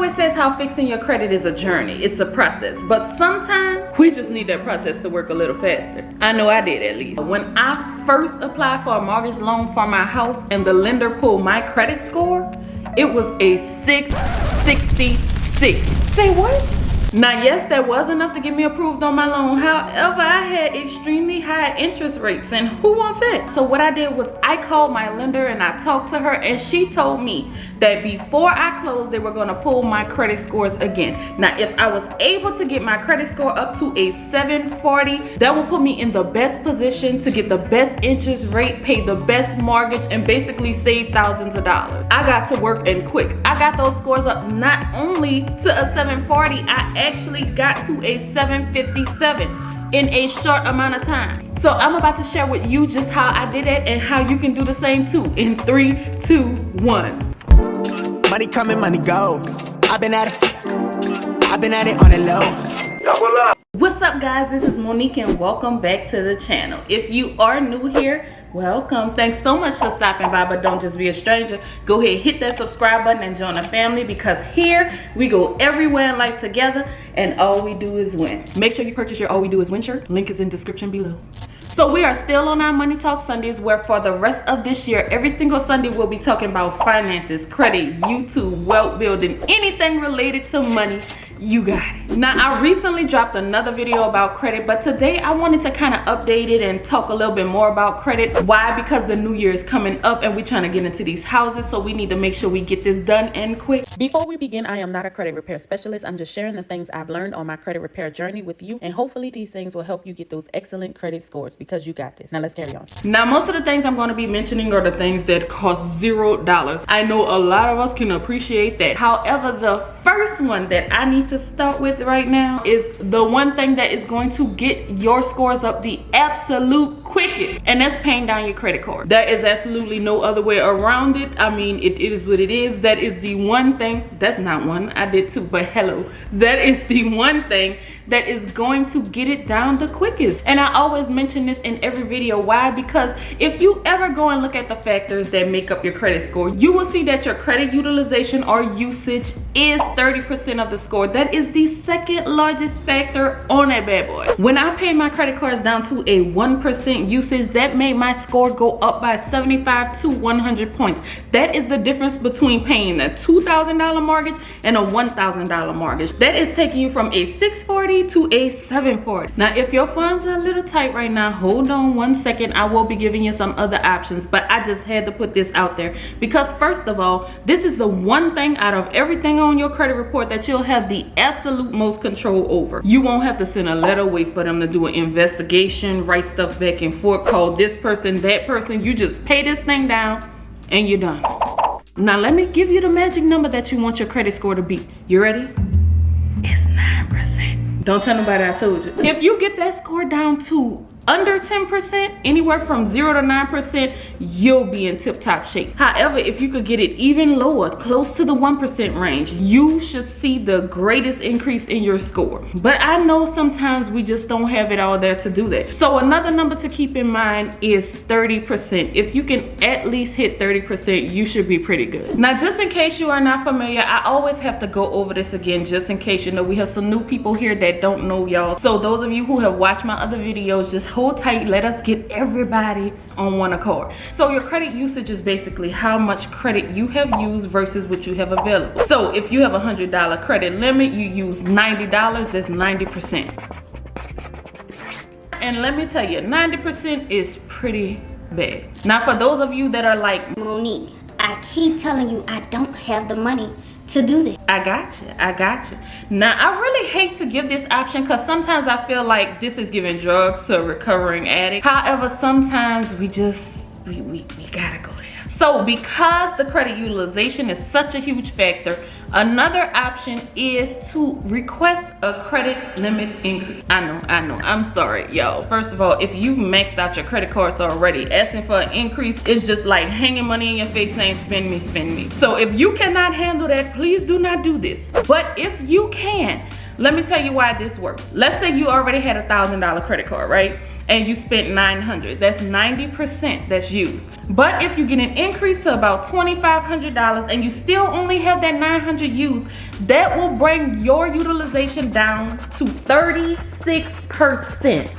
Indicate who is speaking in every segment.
Speaker 1: always says how fixing your credit is a journey. It's a process. But sometimes we just need that process to work a little faster. I know I did, at least. When I first applied for a mortgage loan for my house and the lender pulled my credit score, it was a 666. Say what? Now, yes, that was enough to get me approved on my loan. However, I had extremely high interest rates, and who wants that? So what I did was I called my lender and I talked to her, and she told me that before I closed, they were going to pull my credit scores again. Now, if I was able to get my credit score up to a 740, that will put me in the best position to get the best interest rate, pay the best mortgage, and basically save thousands of dollars. I got to work and quick. I got those scores up not only to a 740, I actually got to a 757 in a short amount of time. So I'm about to share with you just how I did it and how you can do the same too in 3, 2, 1.
Speaker 2: Money coming, money go. I've been at it on the low. Double up.
Speaker 1: What's up, guys? This is Monique and welcome back to the channel. If you are new here, welcome. Thanks so much for stopping by, but don't just be a stranger. Go ahead, hit that subscribe button and join the family, because here we go everywhere in life together and all we do is win. Make sure you purchase your All We Do Is Win shirt. Link is in description below. So we are still on our Money Talk Sundays, where for the rest of this year, every single Sunday we'll be talking about finances, credit, YouTube, wealth building, anything related to money. You got it. Now, I recently dropped another video about credit, but today I wanted to kind of update it and talk a little bit more about credit. Why? Because the new year is coming up and we're trying to get into these houses, so we need to make sure we get this done and quick.
Speaker 3: Before we begin, I am not a credit repair specialist. I'm just sharing the things I've learned on my credit repair journey with you, and hopefully these things will help you get those excellent credit scores, because you got this. Now let's carry on.
Speaker 1: Now, most of the things I'm going to be mentioning are the things that cost $0. I know a lot of us can appreciate that. However, the first one that I need to start with right now is the one thing that is going to get your scores up the absolute quickest, and that's paying down your credit card. There is absolutely no other way around it. I mean, it is what it is. That is the one thing. That's not one, I did two, but hello. That is the one thing that is going to get it down the quickest. And I always mention this in every video. Why? Because if you ever go and look at the factors that make up your credit score, you will see that your credit utilization or usage is 30% of the score. That is the second largest factor on that bad boy. When I paid my credit cards down to a 1% usage, that made my score go up by 75 to 100 points. That is the difference between paying a $2,000 mortgage and a $1,000 mortgage. That is taking you from a 640 to a 740. Now, if your funds are a little tight right now, hold on one second. I will be giving you some other options, but I just had to put this out there because, first of all, this is the one thing out of everything on your credit report that you'll have the absolute most control over. You won't have to send a letter, wait for them to do an investigation, write stuff back and forth, call this person, that person. You just pay this thing down and you're done. Now, let me give you the magic number that you want your credit score to be. You ready? It's 9%. Don't tell nobody I told you. If you get that score down to under 10%, anywhere from 0 to 9%, you'll be in tip-top shape. However, if you could get it even lower, close to the 1% range, you should see the greatest increase in your score. But I know sometimes we just don't have it all there to do that. So another number to keep in mind is 30%. If you can at least hit 30%, you should be pretty good. Now, just in case you are not familiar, I always have to go over this again, just in case, you know, we have some new people here that don't know y'all. So those of you who have watched my other videos, just hold tight. Let us get everybody on one accord. So your credit usage is basically how much credit you have used versus what you have available. So if you have a $100 credit limit, you use $90, that's 90%. And let me tell you, 90% is pretty bad. Now, for those of you that are like,
Speaker 4: Monique, I keep telling you I don't have the money to do this.
Speaker 1: I got you. Now, I really hate to give this option because sometimes I feel like this is giving drugs to a recovering addict. However, sometimes we gotta go there. So because the credit utilization is such a huge factor, another option is to request a credit limit increase. I know, I'm sorry, y'all. First of all, if you've maxed out your credit cards already, asking for an increase is just like hanging money in your face saying, spend me. So if you cannot handle that, please do not do this. But if you can, let me tell you why this works. Let's say you already had a $1,000 credit card, right? and you spent $900. That's 90% that's used. But if you get an increase to about $2,500 and you still only have that $900 used, that will bring your utilization down to 36%,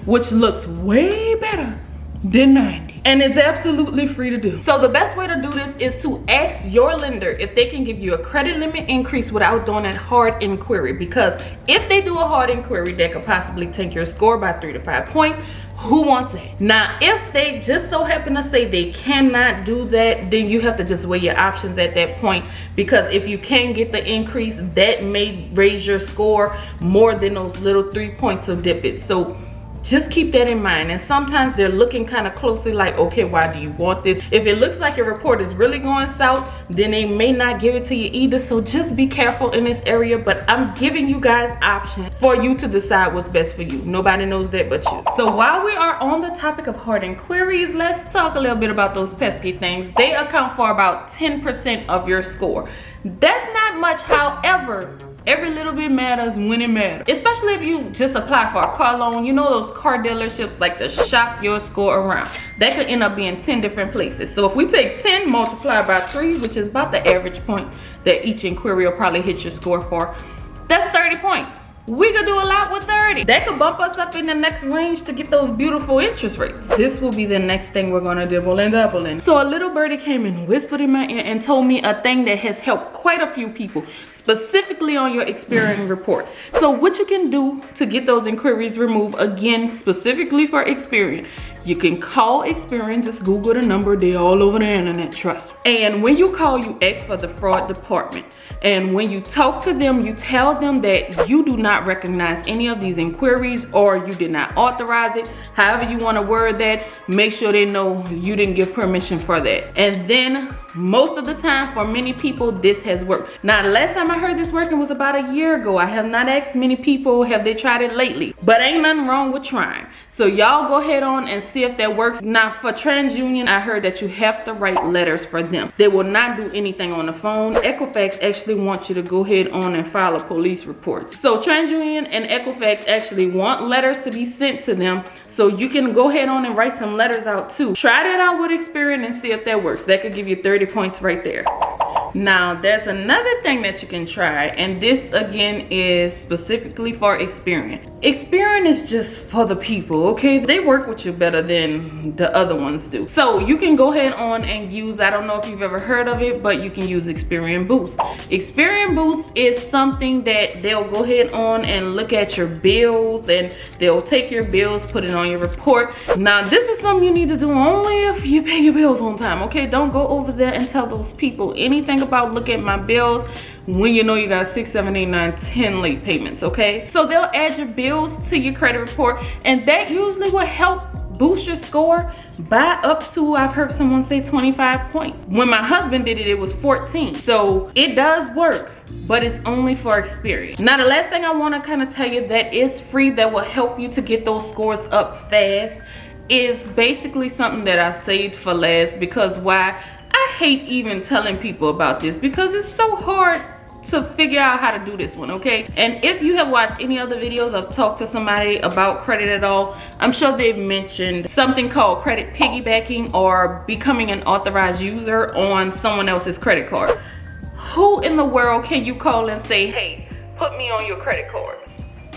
Speaker 1: which looks way better than 90. And it's absolutely free to do. So the best way to do this is to ask your lender if they can give you a credit limit increase without doing a hard inquiry. Because if they do a hard inquiry, that could possibly tank your score by 3 to 5 points. Who wants that? Now, if they just so happen to say they cannot do that, then you have to just weigh your options at that point. Because if you can get the increase, that may raise your score more than those little 3 points of dip it. So just keep that in mind. And sometimes they're looking kind of closely like, okay, why do you want this? If it looks like your report is really going south, then they may not give it to you either. So just be careful in this area. But I'm giving you guys options for you to decide what's best for you. Nobody knows that but you. So while we are on the topic of hard inquiries, let's talk a little bit about those pesky things. They account for about 10% of your score. That's not much. However, every little bit matters when it matters. Especially if you just apply for a car loan. You know those car dealerships like to shop your score around. That could end up being 10 different places. So if we take 10 multiplied by 3, which is about the average point that each inquiry will probably hit your score for, that's 30 points. We could do a lot with 30. That could bump us up in the next range to get those beautiful interest rates. This will be the next thing we're gonna dibble and double in. So a little birdie came and whispered in my ear and told me a thing that has helped quite a few people, specifically on your Experian report. So what you can do to get those inquiries removed, again, specifically for Experian, you can call Experian, just Google the number, they're all over the internet, trust me. And when you call, you ask for the fraud department. And when you talk to them, you tell them that you do not recognize any of these inquiries or you did not authorize it. However you want to word that, make sure they know you didn't give permission for that. And then most of the time, for many people, this has worked. Now, the last time I heard this working was about a year ago. I have not asked many people, have they tried it lately? But ain't nothing wrong with trying. So y'all go ahead on and see if that works. Now, for TransUnion, I heard that you have to write letters for them. They will not do anything on the phone. Equifax actually wants you to go ahead on and file a police report. So TransUnion and Equifax actually want letters to be sent to them. So you can go ahead on and write some letters out too. Try that out with Experian and see if that works. That could give you 30 points right there. Now, there's another thing that you can try, and this again is specifically for Experian. Experian is just for the people, okay? They work with you better than the other ones do. So you can go ahead on and use, I don't know if you've ever heard of it, but you can use Experian Boost. Experian Boost is something that they'll go ahead on and look at your bills, and they'll take your bills, put it on your report. Now, this is something you need to do only if you pay your bills on time, okay? Don't go over there and tell those people anything about look at my bills when you know you got 6, 7, 8, 9, 10 late payments, okay? So they'll add your bills to your credit report, and that usually will help boost your score by up to, I've heard someone say 25 points. When my husband did it, it was 14. So it does work, but it's only for Experian. Now, the last thing I want to kind of tell you that is free that will help you to get those scores up fast is basically something that I saved for last. Because why? I hate even telling people about this because it's so hard to figure out how to do this one, okay? And if you have watched any other videos of talk to somebody about credit at all, I'm sure they've mentioned something called credit piggybacking or becoming an authorized user on someone else's credit card. Who in the world can you call and say, hey, put me on your credit card?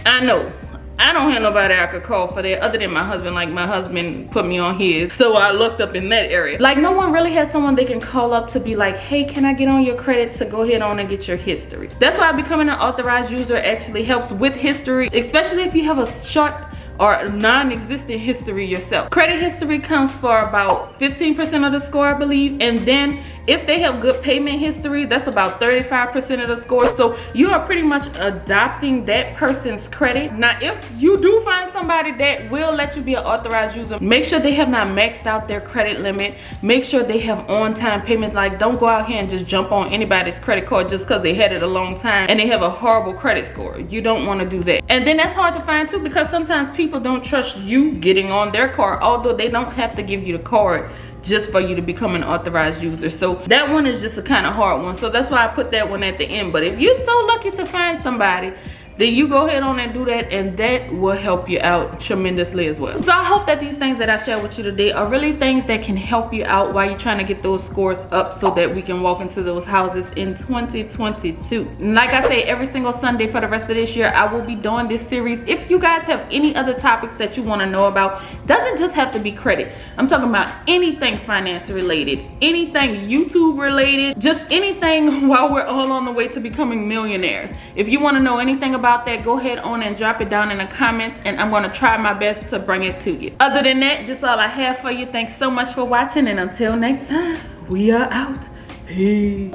Speaker 1: I know. I don't have nobody I could call for that other than my husband. Like, my husband put me on his, so I looked up in that area. Like, no one really has someone they can call up to be like, hey, can I get on your credit to go ahead on and get your history? That's why becoming an authorized user actually helps with history, especially if you have a short or non-existent history yourself. Credit history counts for about 15% of the score, I believe. And then if they have good payment history, that's about 35% of the score. So you are pretty much adopting that person's credit. Now, if you do find somebody that will let you be an authorized user, make sure they have not maxed out their credit limit. Make sure they have on-time payments. Like, don't go out here and just jump on anybody's credit card just because they had it a long time and they have a horrible credit score. You don't want to do that. And then that's hard to find too, because sometimes people don't trust you getting on their card, although they don't have to give you the card just for you to become an authorized user. So that one is just a kind of hard one. So that's why I put that one at the end. But if you're so lucky to find somebody then you go ahead on and do that, and that will help you out tremendously as well. So I hope that these things that I shared with you today are really things that can help you out while you're trying to get those scores up so that we can walk into those houses in 2022. And like I say, every single Sunday for the rest of this year, I will be doing this series. If you guys have any other topics that you want to know about, doesn't just have to be credit. I'm talking about anything finance related, anything YouTube related, just anything while we're all on the way to becoming millionaires. If you want to know anything about that, go ahead on and drop it down in the comments, and I'm going to try my best to bring it to you. Other than that, this is all I have for you. Thanks so much for watching, and until next time, we are out. Peace.